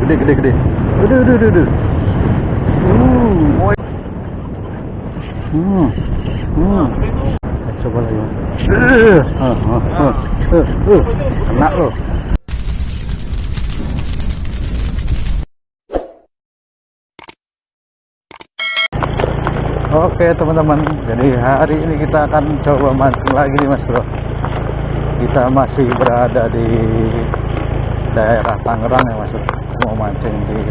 Gede. Aduh. Woi. Coba lagi. Kena lo. Oke teman-teman, jadi hari ini kita akan coba mancing lagi nih Mas Bro. Kita masih berada di daerah Tangerang ya Mas Bro. Mau mancing di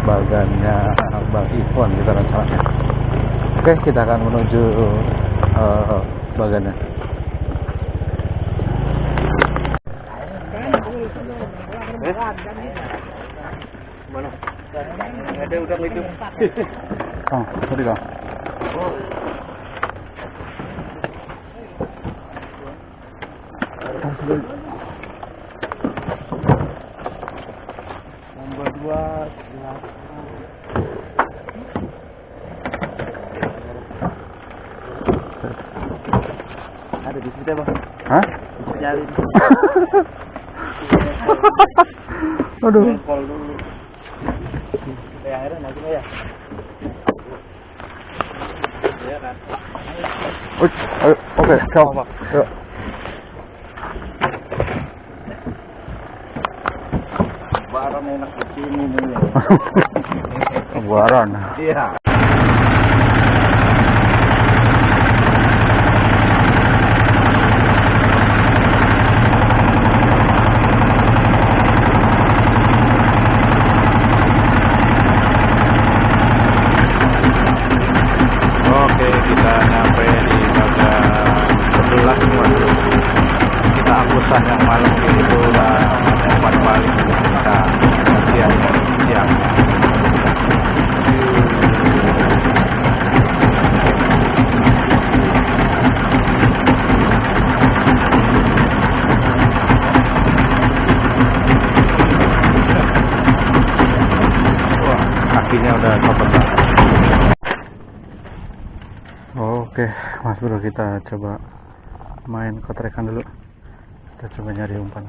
bagannya Bang Ivon kita rencananya. Oke, kita akan menuju bagannya. Mana? Ada udang itu. Oh, tadi Kang. Nomor 2 ada di situ Bang. Hah? Cari. Aduh. Call dulu. Ya akhirnya nanti ya. Ya kan. Ayo, oke, coba. Yuk. Barang enak di sini nih. Kebaran. Iya. Oke, kita nyampe di bagan 11 Mas. Kita angkutan yang malam itu udah empat kali kita siang. Wah, kakinya udah copot banget. Oke Mas Bro, kita coba main kotrekan dulu. Kita coba nyari umpan.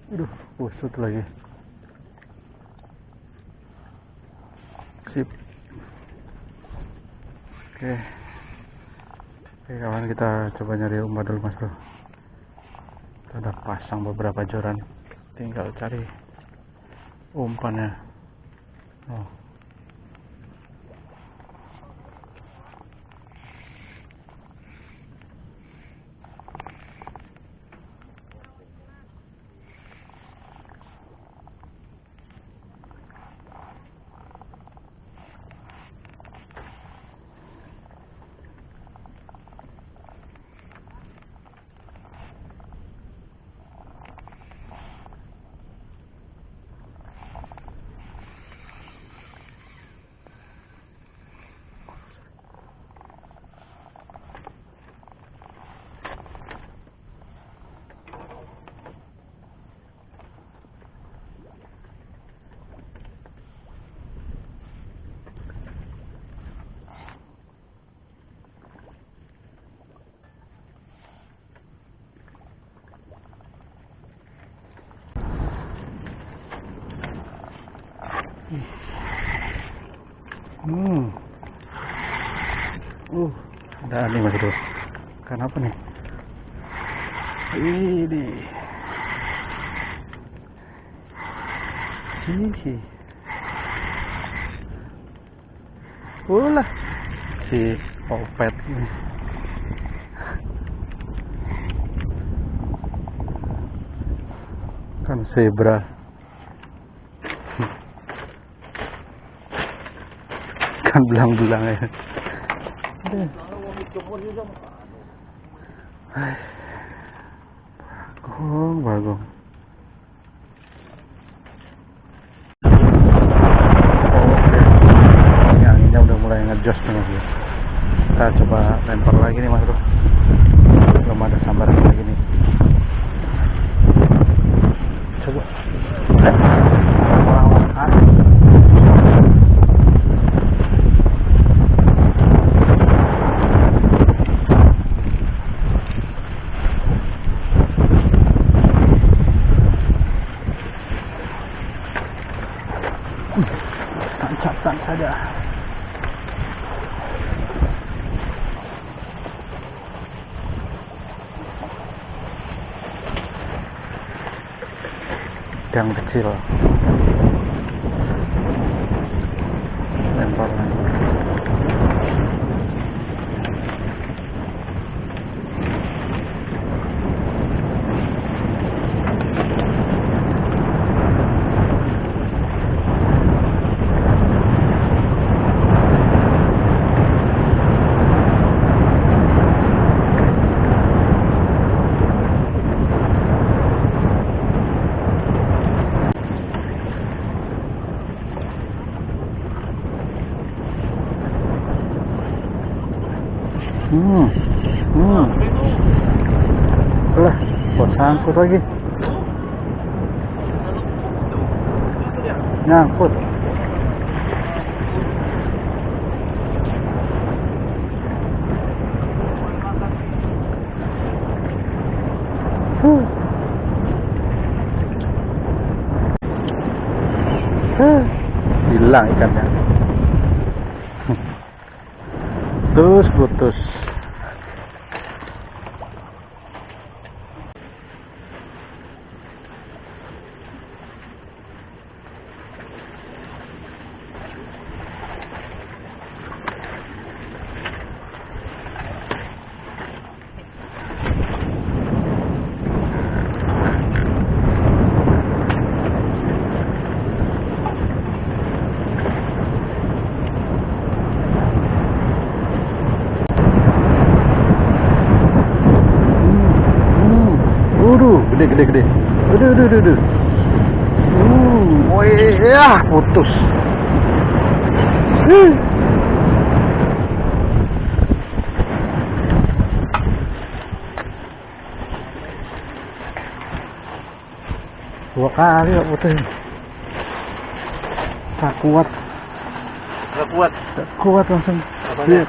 Aduh, busut lagi. Sip. Oke, kawan, kita coba nyari umpan dulu Mas Bro. Kita udah pasang beberapa joran, tinggal cari umpannya. Oh. Ada nih Mas Bro. Kenapa nih? Ini. Ulah si opet ini. Kan zebra. Kan belang-belang ya. Bagong. Oke. Ini anginnya udah mulai ngejos nih. Kita coba lempar lagi nih Mas Bro. Belum ada sambaran lagi nih. Coba. gang kecil. Lempar. Lah, buat sangkut lagi. Nyangkut. Hilang ikannya. Terus putus. Gede. Aduh. Oh iya, putus. Dua kali kok putus. Tak kuat langsung. Iya.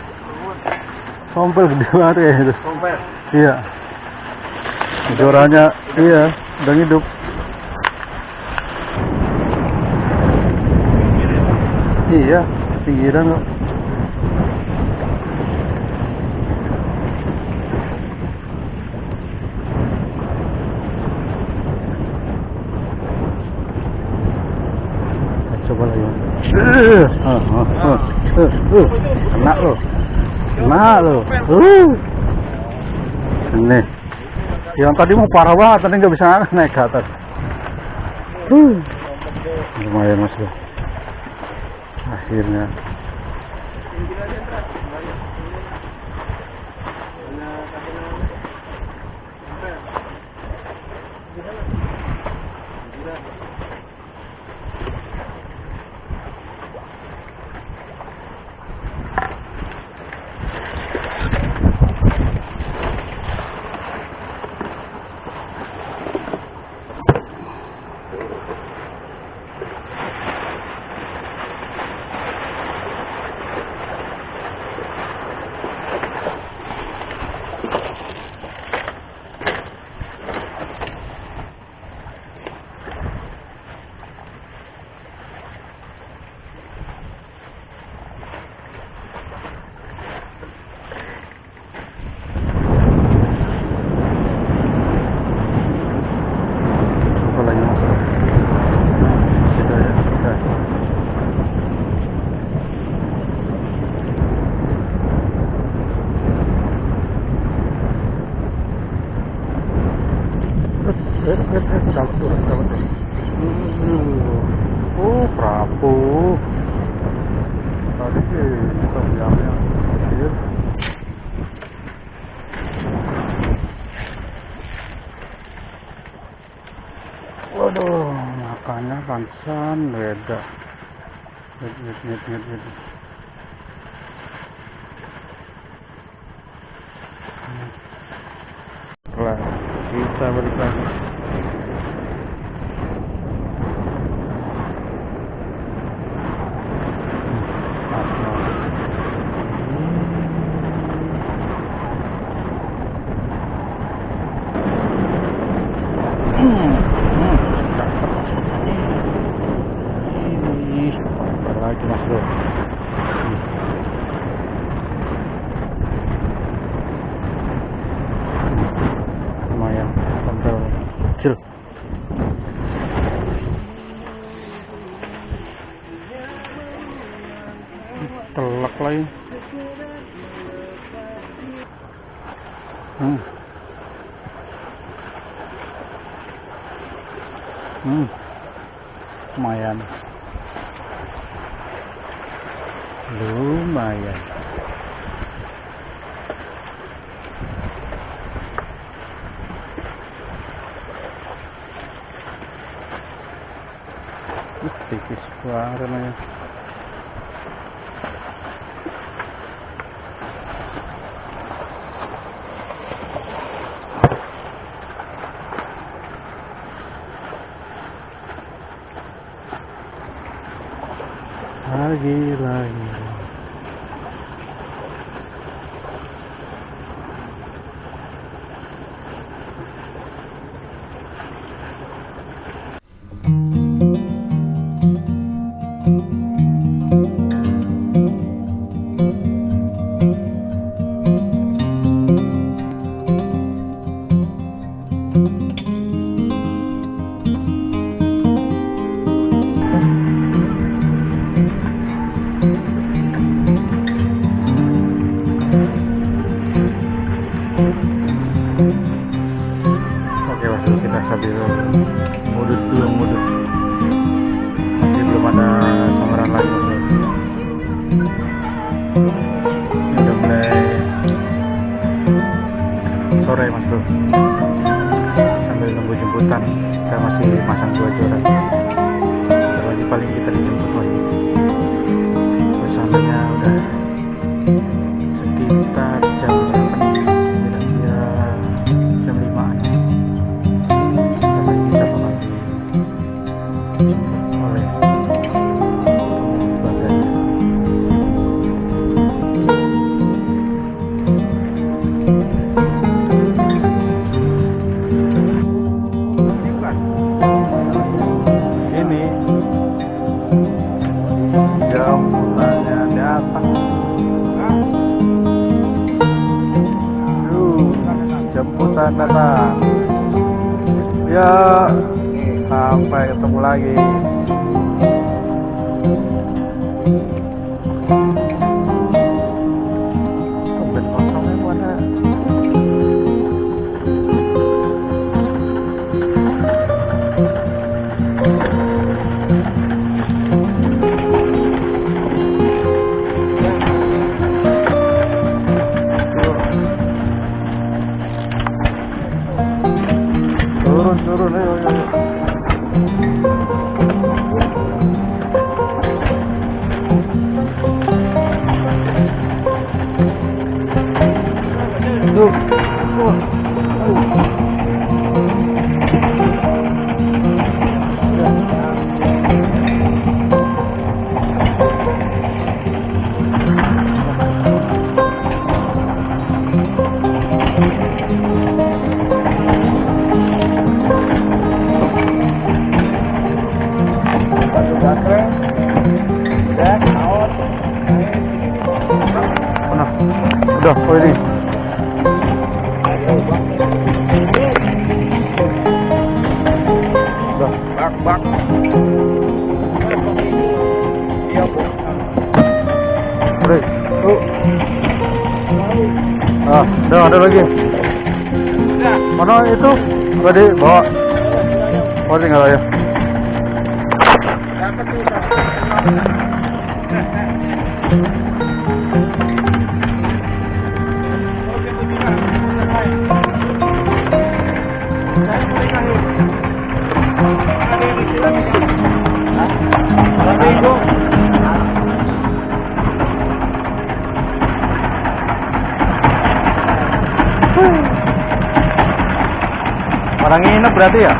Sompel gede banget ya itu. Sompel. Iya. Jorannya iya, udah hidup. Iya, pinggiran kok. Coba lagi. Kena lo. Ini. Yang tadi mau parah banget, tadi nggak bisa naik ke atas. Lumayan mas bro. Akhirnya. Oh, perahu. Tadi kita biarnya kecil. Waduh, makannya pantesan beda. Lihat. Kelar, kita balik lagi. Lagi mas bro. Lumayan kental. lagi. Lumayan. Tipis banget namanya. Lagi. Oke, Mas, kita sambil modus dulu, masih belum ada pameran lagi, Mas. Ini udah mulai sore, Mas Bro. Sambil nunggu jemputan, kita masih masang 2 joran. Lagi paling kita dijemput lagi. Pesanannya udah sekitar jam 5-an. Kita bakal oleh baganya. Ini jemputannya datang. Jemputan datang. Ya, sampai ketemu lagi. Tumben kosongnya mana? Turun, ayo. Udah, ini. Udah. Bak. Iya, Bu. Udah ada lagi. Mana itu? Tadi bawa. Oh, tinggal aja. Orang nginep berarti ya?